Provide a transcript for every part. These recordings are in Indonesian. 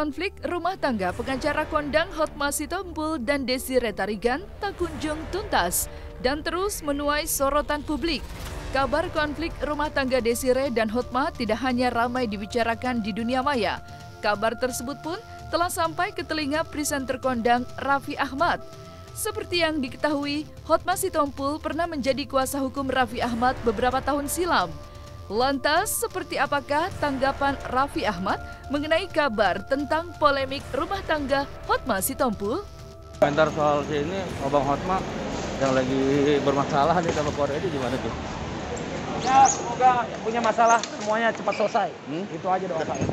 Konflik rumah tangga pengacara kondang Hotma Sitompul dan Desiree Tarigan tak kunjung tuntas dan terus menuai sorotan publik. Kabar konflik rumah tangga Desiree dan Hotma tidak hanya ramai dibicarakan di dunia maya. Kabar tersebut pun telah sampai ke telinga presenter kondang Raffi Ahmad. Seperti yang diketahui, Hotma Sitompul pernah menjadi kuasa hukum Raffi Ahmad beberapa tahun silam. Lantas, seperti apakah tanggapan Raffi Ahmad mengenai kabar tentang polemik rumah tangga Hotma Sitompul? Komentar soal ini, Abang Hotma yang lagi bermasalah nih sama Korea itu gimana tuh? Ya, semoga punya masalah semuanya cepat selesai. Itu aja doa saya.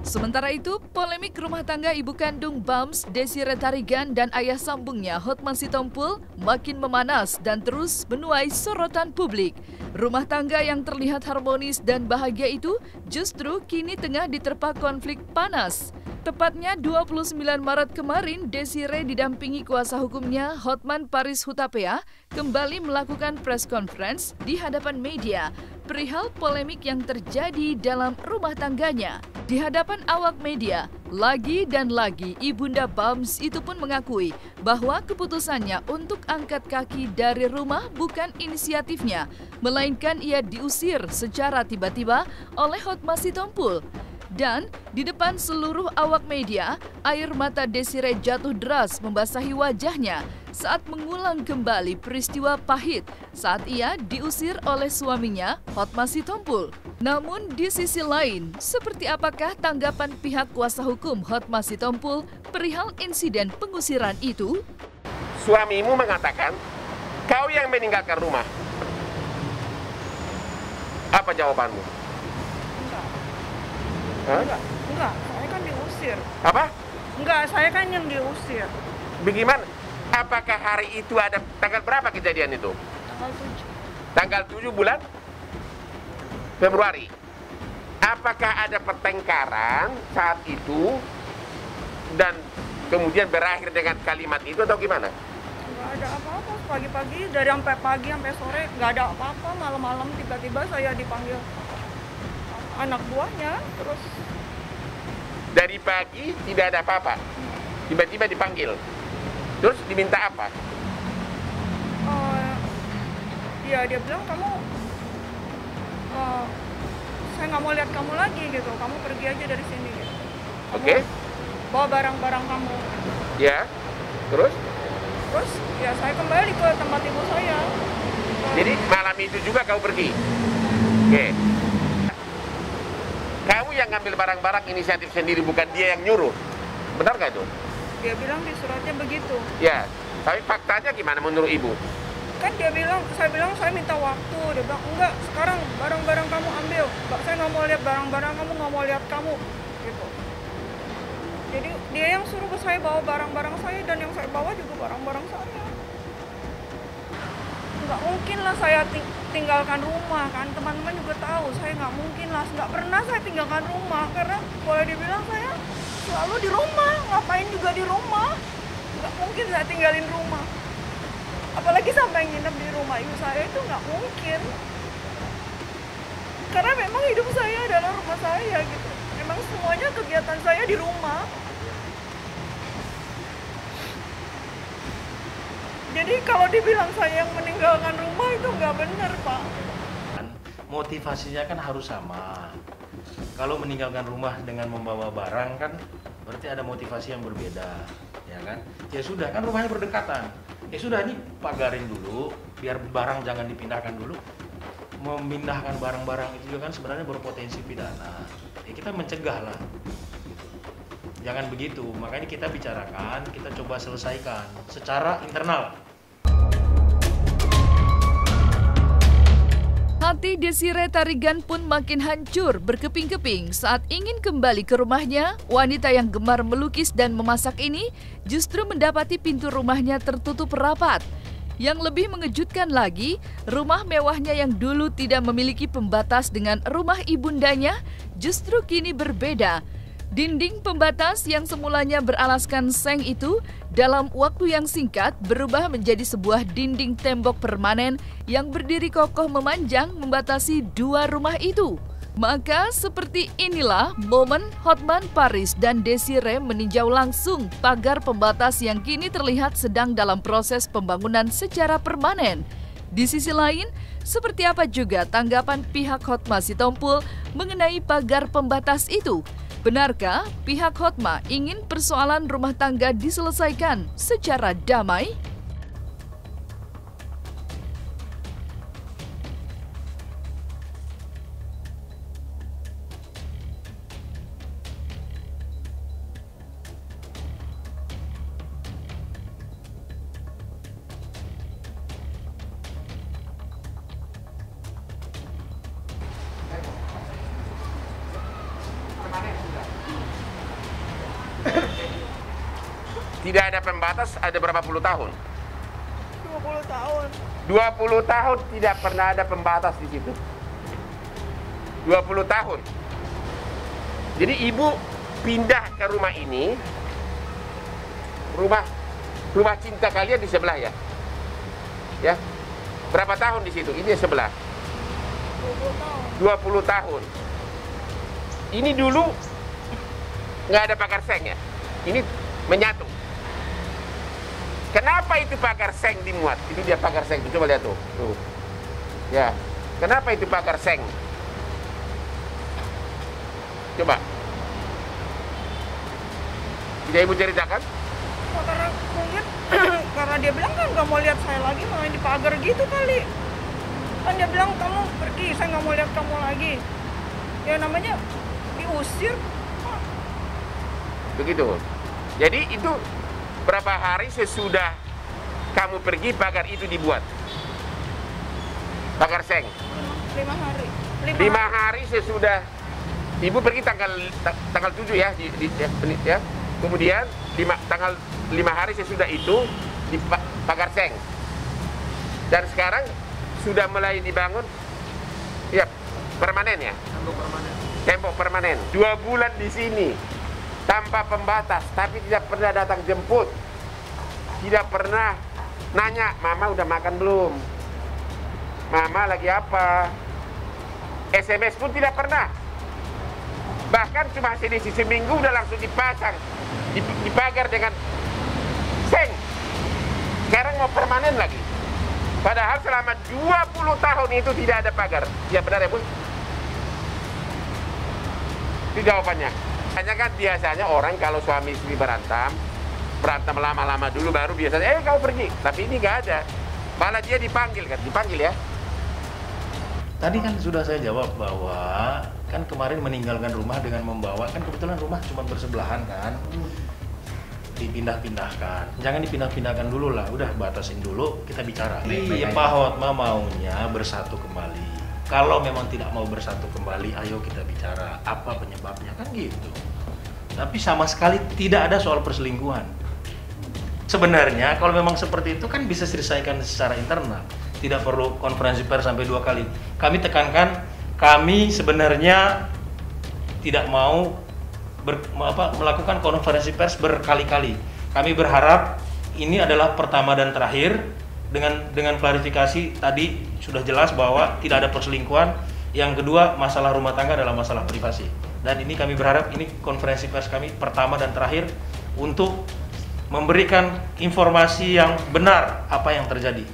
Sementara itu, polemik rumah tangga ibu kandung Bams, Desiree Tarigan dan ayah sambungnya Hotma Sitompul makin memanas dan terus menuai sorotan publik. Rumah tangga yang terlihat harmonis dan bahagia itu justru kini tengah diterpa konflik panas. Tepatnya 29 Maret kemarin, Desiree didampingi kuasa hukumnya Hotman Paris Hutapea kembali melakukan press conference di hadapan media perihal polemik yang terjadi dalam rumah tangganya. Di hadapan awak media, lagi dan lagi Ibunda Bams itu pun mengakui bahwa keputusannya untuk angkat kaki dari rumah bukan inisiatifnya, melainkan ia diusir secara tiba-tiba oleh Hotma Sitompul. Dan di depan seluruh awak media, air mata Desiree jatuh deras membasahi wajahnya saat mengulang kembali peristiwa pahit saat ia diusir oleh suaminya, Hotma Sitompul. Namun di sisi lain, seperti apakah tanggapan pihak kuasa hukum Hotma Sitompul perihal insiden pengusiran itu? Suamimu mengatakan, kau yang meninggalkan rumah. Apa jawabanmu? Enggak, saya kan diusir. Apa? Enggak, saya kan yang diusir. Bagaimana? Apakah hari itu ada tanggal berapa kejadian itu? Tanggal 7. Tanggal 7 bulan Februari. Apakah ada pertengkaran saat itu dan kemudian berakhir dengan kalimat itu atau gimana? Enggak ada apa-apa, pagi-pagi dari sampai pagi sampai sore enggak ada apa-apa, malam-malam tiba-tiba saya dipanggil anak buahnya, terus dari pagi tidak ada apa-apa, tiba-tiba dipanggil, terus diminta apa? Ya dia bilang saya nggak mau lihat kamu lagi gitu, kamu pergi aja dari sini gitu. Oke. Bawa barang-barang kamu. Ya, terus Ya saya kembali ke tempat ibu saya. Jadi malam itu juga kau pergi? Oke. Kamu yang ngambil barang-barang inisiatif sendiri, bukan dia yang nyuruh. Benar nggak itu? Dia bilang di suratnya begitu. Ya, tapi faktanya gimana menurut ibu? Kan saya bilang saya minta waktu. Dia bilang enggak, sekarang barang-barang kamu ambil. Saya nggak mau lihat barang-barang kamu, nggak mau lihat kamu. Gitu. Jadi dia yang suruh ke saya bawa barang-barang saya dan yang saya bawa juga barang-barang saya. Nggak mungkin lah saya tinggalkan rumah kan, teman-teman juga tahu saya nggak mungkin lah, nggak pernah saya tinggalkan rumah karena boleh dibilang saya selalu di rumah, ngapain juga di rumah, nggak mungkin saya tinggalin rumah, apalagi sampai nginep di rumah ibu saya, itu nggak mungkin karena memang hidup saya adalah rumah saya gitu, memang semuanya kegiatan saya di rumah. Jadi kalau dibilang saya yang meninggalkan rumah itu nggak benar, Pak. Motivasinya kan harus sama. Kalau meninggalkan rumah dengan membawa barang kan berarti ada motivasi yang berbeda, ya kan? Ya sudah, kan rumahnya berdekatan. Ya sudah, ini pagarin dulu, biar barang jangan dipindahkan dulu. Memindahkan barang-barang itu juga kan sebenarnya berpotensi pidana. Ya kita mencegah lah. Jangan begitu, makanya kita bicarakan, kita coba selesaikan secara internal. Hati Desiree Tarigan pun makin hancur berkeping-keping saat ingin kembali ke rumahnya. Wanita yang gemar melukis dan memasak ini justru mendapati pintu rumahnya tertutup rapat. Yang lebih mengejutkan lagi, rumah mewahnya yang dulu tidak memiliki pembatas dengan rumah ibundanya justru kini berbeda. Dinding pembatas yang semulanya beralaskan seng itu dalam waktu yang singkat berubah menjadi sebuah dinding tembok permanen yang berdiri kokoh memanjang membatasi dua rumah itu. Maka seperti inilah momen Hotman Paris dan Desire meninjau langsung pagar pembatas yang kini terlihat sedang dalam proses pembangunan secara permanen. Di sisi lain, seperti apa juga tanggapan pihak Hotma Sitompul mengenai pagar pembatas itu? Benarkah pihak Hotma ingin persoalan rumah tangga diselesaikan secara damai? Tidak ada pembatas ada berapa puluh tahun? 20 tahun. 20 tahun tidak pernah ada pembatas di situ. 20 tahun. Jadi ibu pindah ke rumah ini, rumah cinta kalian di sebelah ya? Ya. Berapa tahun di situ? Ini sebelah. 20 tahun. 20 tahun. Ini dulu nggak ada pagar seng ya? Ini menyatu. Kenapa itu pagar seng dimuat? Itu dia pagar seng. Coba lihat tuh. Tuh. Ya. Kenapa itu pagar seng? Coba. Bisa ibu ceritakan? Karena mungkin karena dia bilang kan nggak mau lihat saya lagi, malah dipagar gitu kali. Kan dia bilang kamu pergi, saya nggak mau lihat kamu lagi. Ya namanya diusir. Begitu. Jadi itu berapa hari sesudah kamu pergi pagar itu dibuat? Pagar seng. 5 hari. 5 hari sesudah ibu pergi tanggal 7 ya, ya. Kemudian tanggal 5 hari sesudah itu di pagar seng. Dan sekarang sudah mulai dibangun ya permanen ya. Tembok permanen. 2 bulan di sini tanpa pembatas, tapi tidak pernah datang jemput, tidak pernah nanya, mama udah makan belum, mama lagi apa, SMS pun tidak pernah. Bahkan cuma selisih seminggu udah langsung dipasang, dipagar dengan seng. Sekarang mau permanen lagi. Padahal selama 20 tahun itu tidak ada pagar. Ya benar ya Bu? Itu jawabannya. Hanya kan biasanya orang kalau suami istri berantem lama-lama dulu baru biasanya kau pergi. Tapi ini nggak ada. Malah dia dipanggil ya. Tadi kan sudah saya jawab bahwa kan kemarin meninggalkan rumah dengan membawa, kan kebetulan rumah cuma bersebelahan kan, dipindah-pindahkan. Jangan dipindah-pindahkan dulu lah, udah batasin dulu, kita bicara. Iya, Pak Hotma maunya bersatu kembali. Kalau memang tidak mau bersatu kembali, ayo kita bicara apa penyebabnya, kan gitu. Tapi sama sekali tidak ada soal perselingkuhan. Sebenarnya kalau memang seperti itu kan bisa selesaikan secara internal. Tidak perlu konferensi pers sampai 2 kali. Kami tekankan, kami sebenarnya tidak mau melakukan konferensi pers berkali-kali. Kami berharap ini adalah pertama dan terakhir. Dengan klarifikasi tadi sudah jelas bahwa tidak ada perselingkuhan. Yang kedua, masalah rumah tangga adalah masalah privasi. Dan ini kami berharap ini konferensi pers kami pertama dan terakhir untuk memberikan informasi yang benar apa yang terjadi.